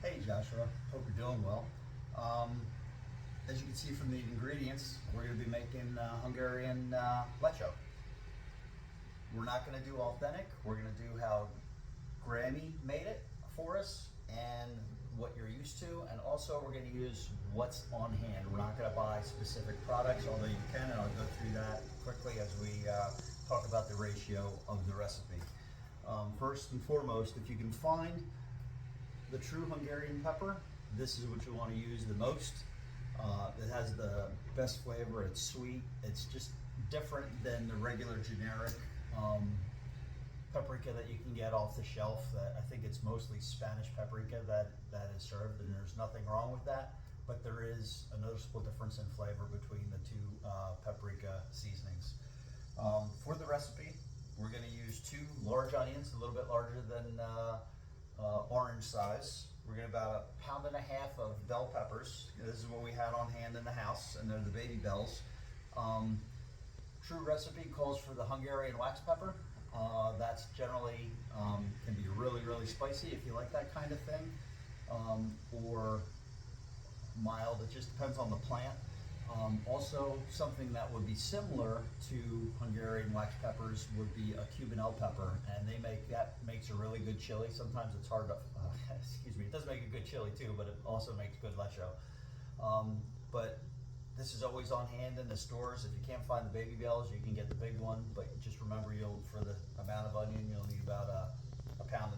Hey Joshua, hope you're doing well. Um, as you can see from the ingredients, we're going to be making Hungarian lecho. We're not going to do authentic. We're going to do how Grammy made it for us and what you're used to, and also we're going to use what's on hand. We're not going to buy specific products, although you can, and I'll go through that quickly as we talk about the ratio of the recipe. First and foremost, if you can find the true Hungarian pepper, this is what you want to use the most. It has the best flavor. It's sweet. It's just different than the regular generic paprika that you can get off the shelf. I think it's mostly Spanish paprika that is served, and there's nothing wrong with that. But there is a noticeable difference in flavor between the two paprika seasonings. For the recipe, we're going to use 2 large onions, a little bit larger than orange size. We're going to about 1.5 pounds of bell peppers. This is what we had on hand in the house, and they're the baby bells. True recipe calls for the Hungarian wax pepper. That's generally can be really spicy if you like that kind of thing, or mild. It just depends on the plant. Also, something that would be similar to Hungarian wax peppers would be a Cubanelle pepper, and that makes a really good chili. Sometimes it's hard to, excuse me, it does make a good chili too, but it also makes good lecho. But this is always on hand in the stores. If you can't find the baby bells, you can get the big one, but just remember, for the amount of onion, you'll need about a 1.5 pounds.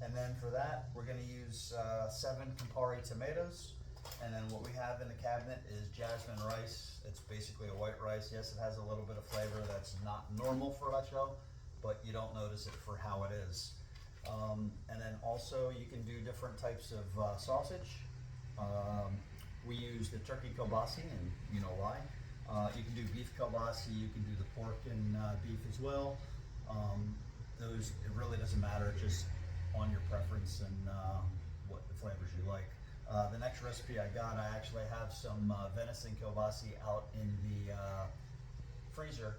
And then for that, we're going to use 7 Campari tomatoes. And then what we have in the cabinet is jasmine rice. It's basically a white rice. Yes, it has a little bit of flavor that's not normal for lecho, but you don't notice it for how it is. And then also you can do different types of sausage. We use the turkey kielbasi, and you know why. You can do beef kielbasi, you can do the pork and beef as well. It really doesn't matter, just on your preference and what the flavors you like. The next recipe I actually have some venison kielbasi out in the freezer,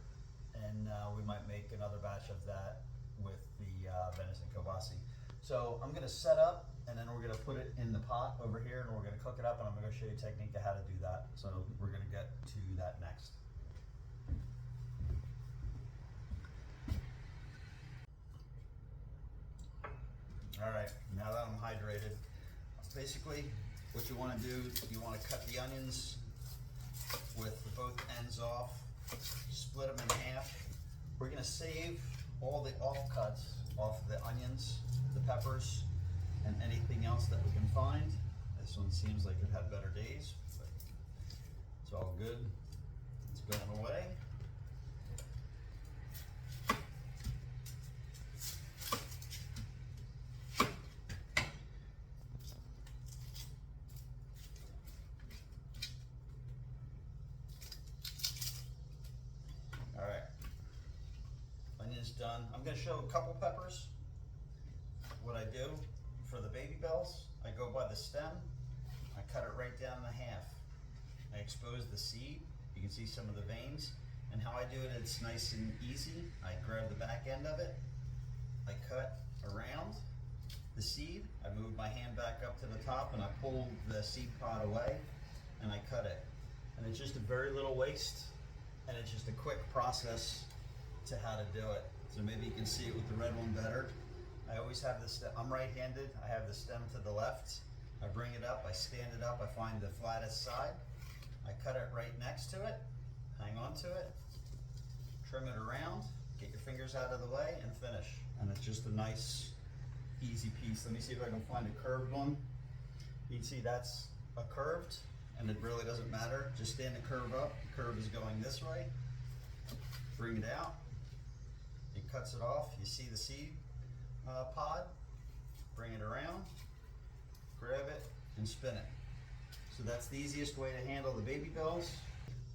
and we might make another batch of that with the venison kielbasi. So I'm going to set up, and then we're going to put it in the pot over here, and we're going to cook it up, and I'm going to show you a technique of how to do that. So we're going to get to that next. All right, now that I'm hydrated, basically what you want to do, you want to cut the onions with both ends off, split them in half. We're going to save all the offcuts off the onions, the peppers, and anything else that we can find. This one seems like it had better days, but it's all good. It's going away. All right, onion's done. I'm going to show a couple peppers. What I do for the baby bells, I go by the stem, I cut it right down in half. I expose the seed, you can see some of the veins, and how I do it, it's nice and easy. I grab the back end of it, I cut around the seed, I move my hand back up to the top, and I pull the seed pod away, and I cut it. And it's just a very little waste, and it's just a quick process to how to do it. So maybe you can see it with the red one better. I always have the stem, I'm right-handed, I have the stem to the left. I bring it up, I stand it up, I find the flattest side. I cut it right next to it, hang on to it, trim it around, get your fingers out of the way, and finish. And it's just a nice, easy piece. Let me see if I can find a curved one. You can see that's a curved, and it really doesn't matter. Just stand the curve up, the curve is going this way. Bring it out, it cuts it off. You see the seed pod, bring it around, grab it, and spin it. So that's the easiest way to handle the baby bells.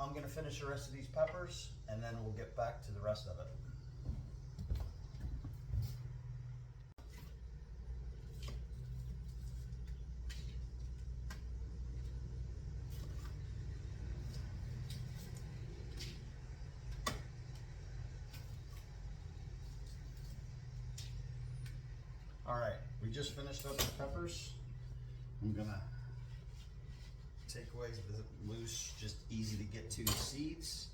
I'm going to finish the rest of these peppers, and then we'll get back to the rest of it. All right, we just finished up the peppers. I'm gonna take away the loose, just easy to get to seeds.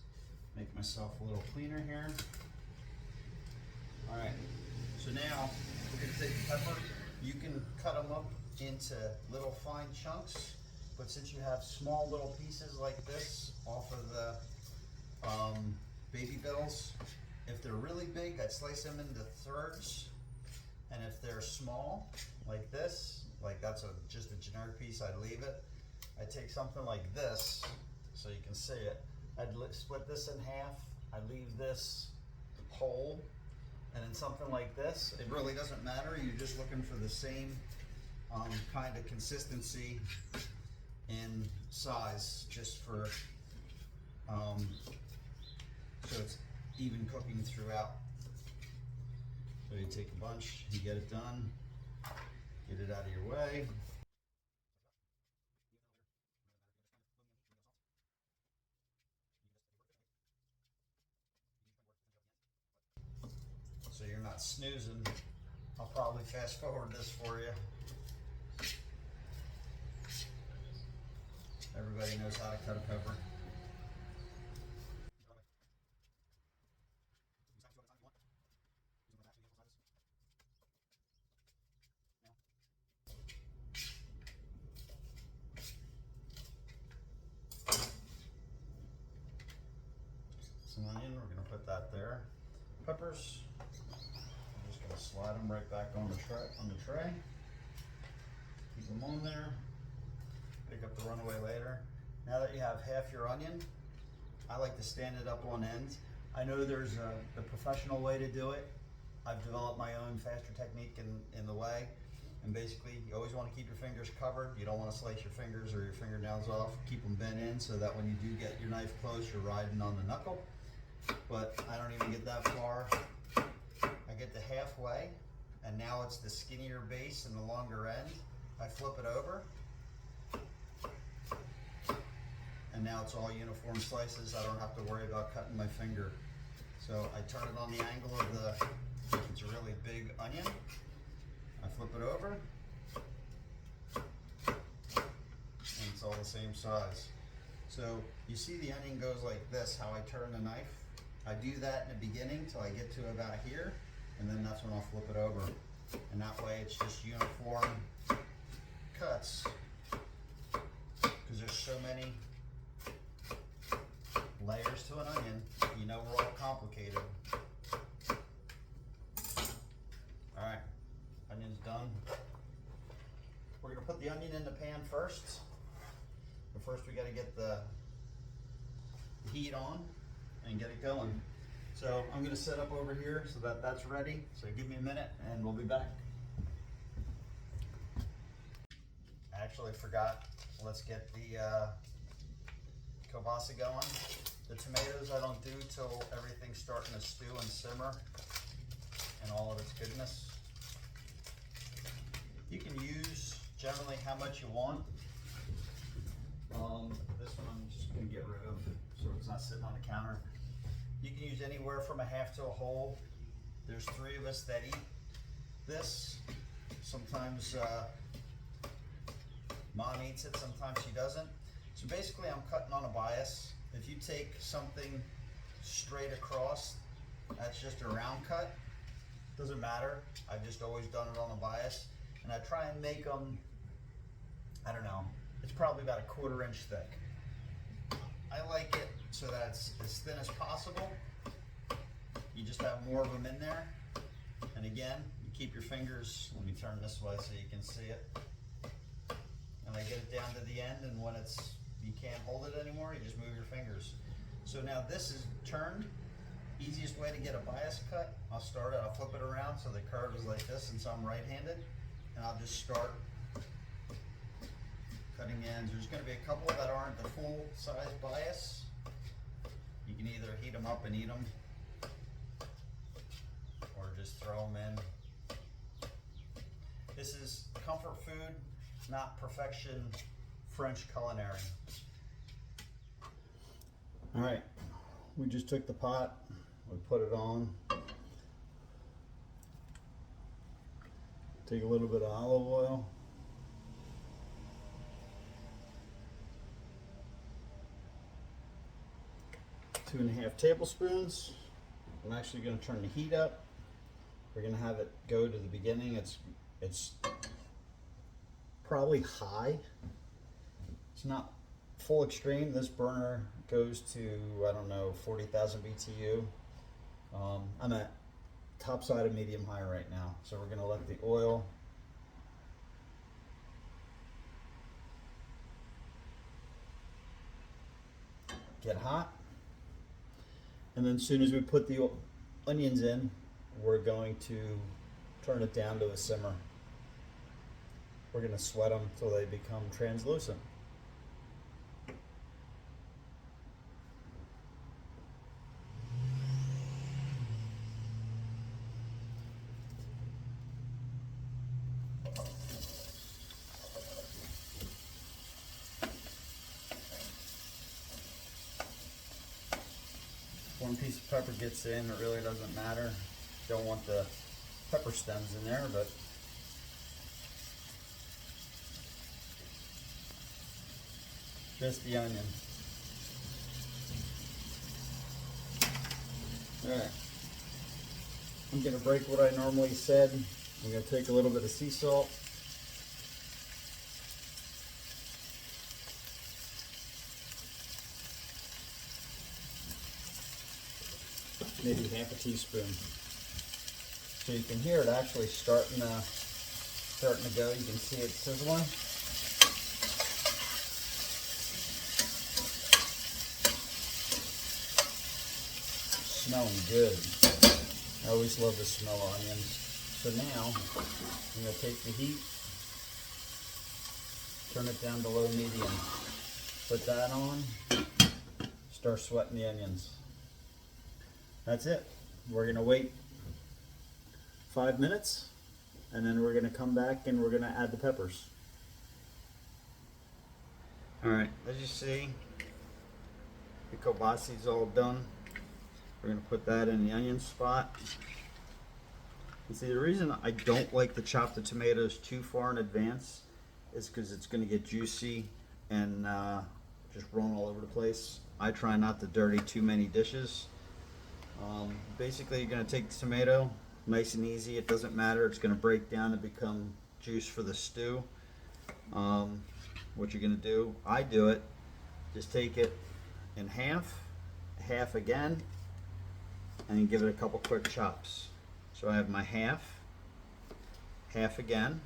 Make myself a little cleaner here. All right, so now we're gonna take the pepper. You can cut them up into little fine chunks, but since you have small little pieces like this off of the baby bills, if they're really big, I'd slice them into thirds. And if they're small, like this, like that's just a generic piece, I'd leave it. I'd take something like this, so you can see it. I'd split this in half. I'd leave this whole. And then something like this, it really doesn't matter. You're just looking for the same kind of consistency in size, just for so it's even cooking throughout. So you take a bunch, you get it done, get it out of your way. So you're not snoozing. I'll probably fast forward this for you. Everybody knows how to cut a pepper. Some onion, we're gonna put that there. Peppers, I'm just gonna slide them right back on the tray. Keep them on there. Pick up the runaway later. Now that you have half your onion, I like to stand it up on end. I know there's the professional way to do it. I've developed my own faster technique in the way. And basically, you always want to keep your fingers covered. You don't want to slice your fingers or your fingernails off. Keep them bent in so that when you do get your knife close, you're riding on the knuckle. But I don't even get that far. I get to halfway, and now it's the skinnier base and the longer end. I flip it over, and now it's all uniform slices. I don't have to worry about cutting my finger. So I turn it on the angle of if it's a really big onion. I flip it over, and it's all the same size. So you see the onion goes like this, how I turn the knife. I do that in the beginning till I get to about here, and then that's when I'll flip it over. And that way it's just uniform cuts, because there's so many layers to an onion. You know we're all complicated. All right, onion's done. We're gonna put the onion in the pan first. But first we gotta get the heat on and get it going. So I'm gonna set up over here so that that's ready. So give me a minute and we'll be back. I actually forgot, let's get the kielbasa going. The tomatoes I don't do till everything's starting to stew and simmer and all of its goodness. You can use generally how much you want. This one I'm just gonna get rid of so it's not sitting on the counter. You can use anywhere from a half to a whole. There's 3 of us that eat this. Sometimes Mom eats it, sometimes she doesn't. So basically I'm cutting on a bias. If you take something straight across, that's just a round cut. Doesn't matter. I've just always done it on a bias. And I try and make them, I don't know, it's probably about a 1/4 inch thick. I like it so that it's as thin as possible. You just have more of them in there. And again, you keep your fingers, let me turn this way so you can see it. And I get it down to the end, and when you can't hold it anymore, you just move your fingers. So now this is turned. Easiest way to get a bias cut, I'll start it, I'll flip it around so the curve is like this, and so I'm right-handed. And I'll just start cutting ends. There's going to be a couple that aren't the full size bias. You can either heat them up and eat them, or just throw them in. This is comfort food, not perfection French culinary. All right, we just took the pot, we put it on. Take a little bit of olive oil. 2.5 tablespoons. I'm actually going to turn the heat up. We're going to have it go to the beginning. It's probably high. It's not full extreme. This burner goes to, I don't know, 40,000 BTU. I'm at top side of medium high right now. So we're going to let the oil get hot. And then as soon as we put the onions in, we're going to turn it down to a simmer. We're going to sweat them until they become translucent. One piece of pepper gets in, it really doesn't matter. Don't want the pepper stems in there, but just the onion. Alright, I'm going to break what I normally said. I'm going to take a little bit of sea salt. Maybe half a teaspoon. So you can hear it actually starting to go. You can see it sizzling. Smelling good. I always love the smell of onions. So now I'm going to take the heat, turn it down to low medium. Put that on, start sweating the onions. That's it. We're going to wait 5 minutes, and then we're going to come back and we're going to add the peppers. Alright, as you see, the kielbasa is all done. We're going to put that in the onion spot. And see, the reason I don't like to chop the tomatoes too far in advance is because it's going to get juicy and just run all over the place. I try not to dirty too many dishes. Basically, you're going to take the tomato, nice and easy. It doesn't matter. It's going to break down and become juice for the stew. What you're going to do, I do it, just take it in half again, and then give it a couple quick chops. So I have my half again,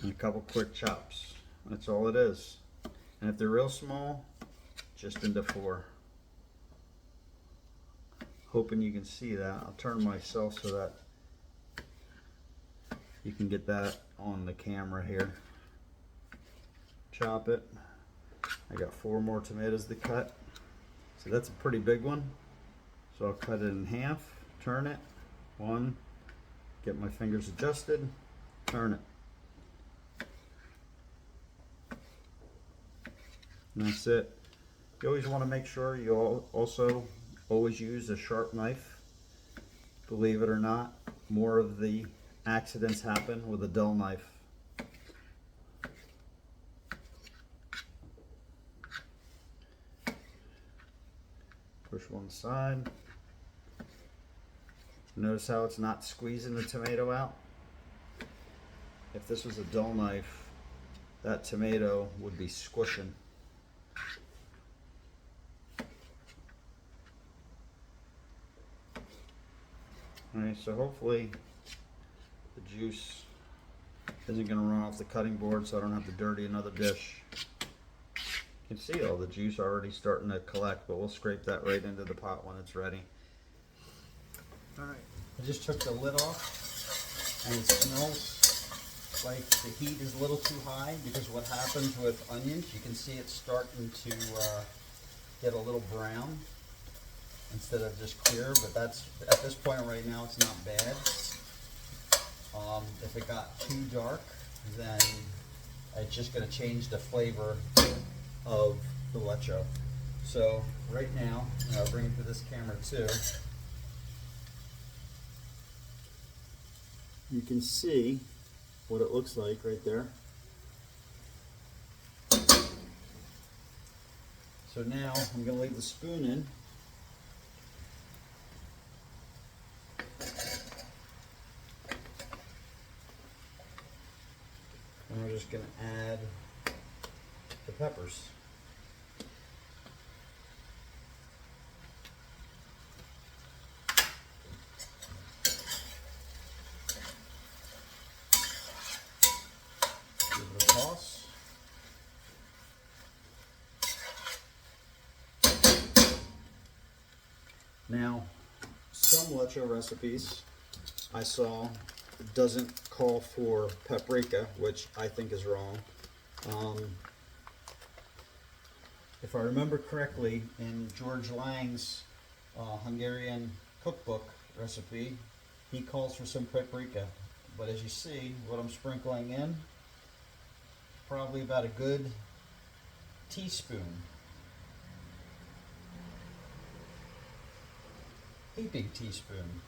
and a couple quick chops. That's all it is. And if they're real small, just into 4. Hoping you can see that. I'll turn myself so that you can get that on the camera here. Chop it. I got 4 more tomatoes to cut. So that's a pretty big one. So I'll cut it in half, turn it, 1, get my fingers adjusted, turn it. And that's it. You always want to make sure you also always use a sharp knife. Believe it or not, more of the accidents happen with a dull knife. Push one side. Notice how it's not squeezing the tomato out? If this was a dull knife, that tomato would be squishing. Alright, so hopefully the juice isn't going to run off the cutting board so I don't have to dirty another dish. You can see all the juice already starting to collect, but we'll scrape that right into the pot when it's ready. Alright, I just took the lid off, and it smells like the heat is a little too high, because what happens with onions, you can see it's starting to get a little brown instead of just clear, but that's, at this point right now, it's not bad. If it got too dark, then it's just going to change the flavor of the lecho. So right now, and I'll bring it to this camera too, you can see what it looks like right there. So So now I'm going to leave the spoon in. And we're just going to add the peppers. Give it a toss. Now, some leche recipes I saw doesn't call for paprika, which I think is wrong. If I remember correctly, in George Lang's Hungarian cookbook recipe, he calls for some paprika. But as you see, what I'm sprinkling in, probably about a good teaspoon. A big teaspoon.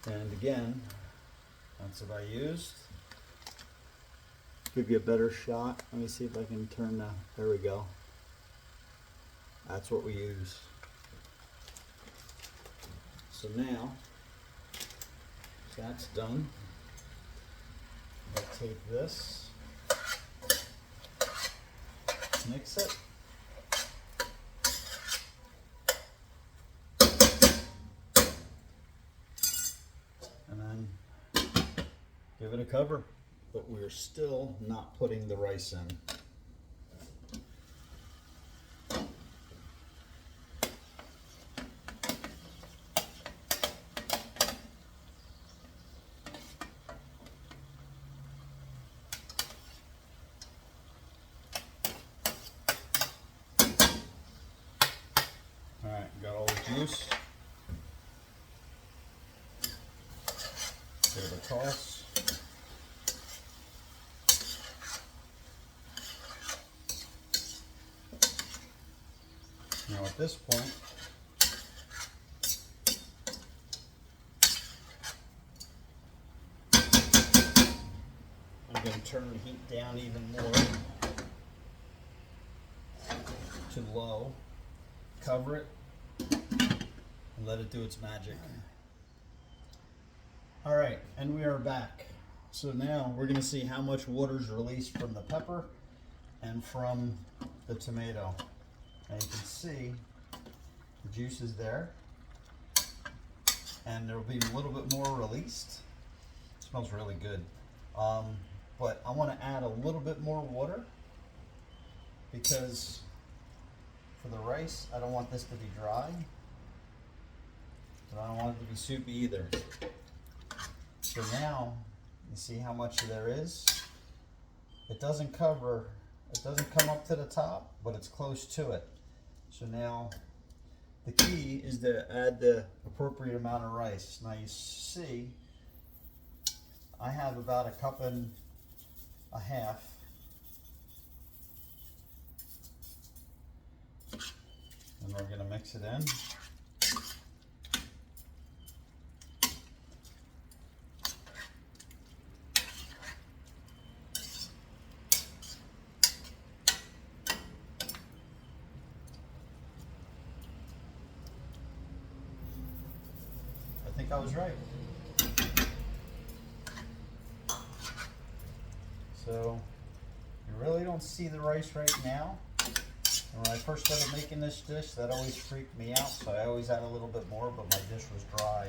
And again, that's what I used. Give you a better shot. Let me see if I can turn the, there we go. That's what we use. So now, that's done. I'll take this, mix it. And then give it a cover, but we're still not putting the rice in. All right, got all the juice. Give it a toss. Now at this point, I'm going to turn the heat down even more to low, cover it, and let it do its magic. All right, and we are back. So now we're going to see how much water is released from the pepper and from the tomato. And you can see the juice is there, and there will be a little bit more released. It smells really good. But I want to add a little bit more water because for the rice, I don't want this to be dry, but I don't want it to be soupy either. So now, you see how much there is? It doesn't cover, it doesn't come up to the top, but it's close to it. So now, the key is to add the appropriate amount of rice. Now you see, I have about a cup and a half. And we're going to mix it in. I think I was right. So you really don't see the rice right now. And when I first started making this dish, that always freaked me out, so I always add a little bit more, but my dish was dry.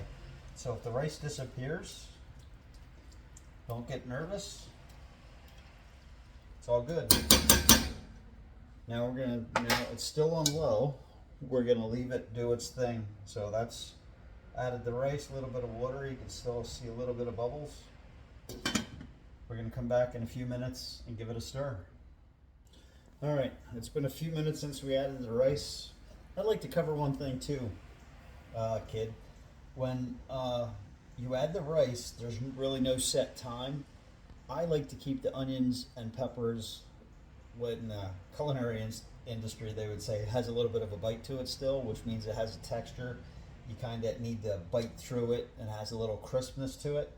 So if the rice disappears, don't get nervous. It's all good. Now we're gonna, now it's still on low. We're gonna leave it do its thing. So that's added the rice, a little bit of water. You can still see a little bit of bubbles. We're going to come back in a few minutes and give it a stir. All right, it's been a few minutes since we added the rice. I'd like to cover one thing too, kid. When you add the rice, there's really no set time. I like to keep the onions and peppers, what in the culinary industry they would say it has a little bit of a bite to it still, which means it has a texture. You kind of need to bite through it and has a little crispness to it.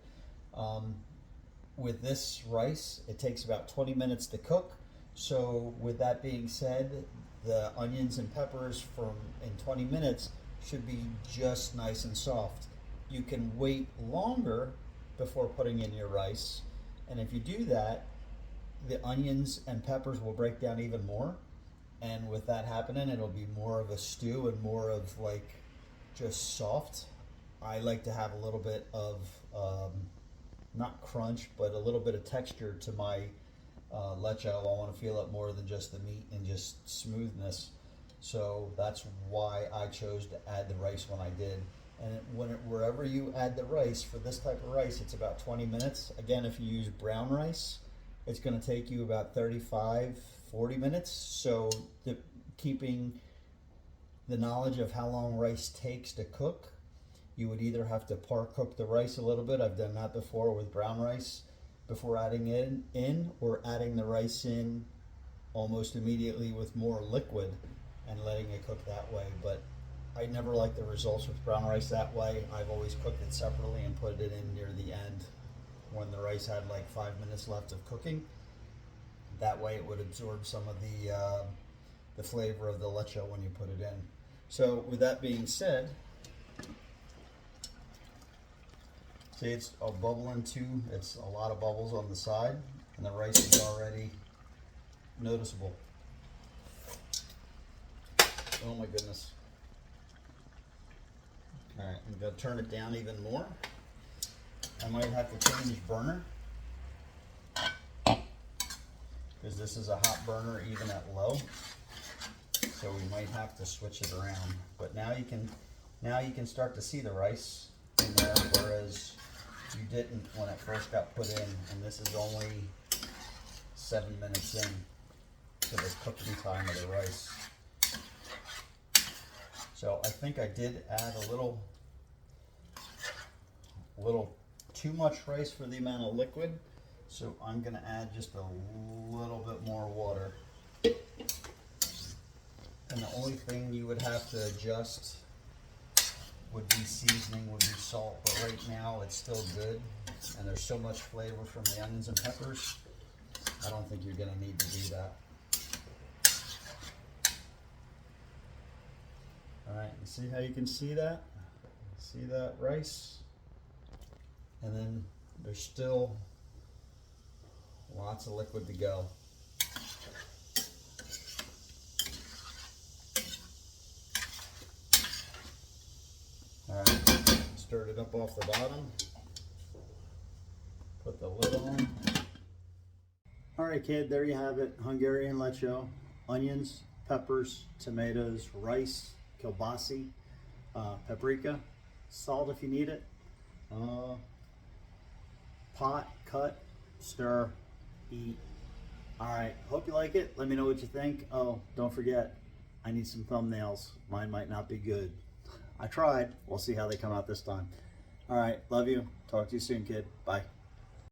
With this rice, it takes about 20 minutes to cook. So with that being said, the onions and peppers in 20 minutes should be just nice and soft. You can wait longer before putting in your rice, and if you do that, the onions and peppers will break down even more, and with that happening, it'll be more of a stew and more of like just soft. I like to have a little bit of not crunch, but a little bit of texture to my leche. I want to feel it more than just the meat and just smoothness. So that's why I chose to add the rice when I did. And wherever you add the rice, for this type of rice, it's about 20 minutes. Again, if you use brown rice, it's going to take you about 35, 40 minutes. So keeping the knowledge of how long rice takes to cook, you would either have to par cook the rice a little bit. I've done that before with brown rice before adding it in, or adding the rice in almost immediately with more liquid and letting it cook that way. But I never liked the results with brown rice that way. I've always cooked it separately and put it in near the end when the rice had like 5 minutes left of cooking. That way it would absorb some of the flavor of the leche when you put it in. So with that being said, see, it's a bubbling too. It's a lot of bubbles on the side, and the rice is already noticeable. Oh my goodness. All right, I'm gonna turn it down even more. I might have to change burner, because this is a hot burner even at low. So we might have to switch it around. But now you can start to see the rice in there, whereas you didn't when it first got put in, and this is only 7 minutes in to the cooking time of the rice. So I think I did add a little too much rice for the amount of liquid, so I'm gonna add just a little bit more water. And the only thing you would have to adjust would be seasoning, would be salt, but right now it's still good, and there's so much flavor from the onions and peppers, I don't think you're gonna need to do that. All right, you see how you can see that? See that rice? And then there's still lots of liquid to go. All right, stirred it up off the bottom. Put the lid on. All right, kid, there you have it. Hungarian lecho, onions, peppers, tomatoes, rice, kielbasi, paprika, salt if you need it. Pot, cut, stir, eat. All right, hope you like it. Let me know what you think. Oh, don't forget, I need some thumbnails. Mine might not be good. I tried. We'll see how they come out this time. All right, love you. Talk to you soon, kid. Bye.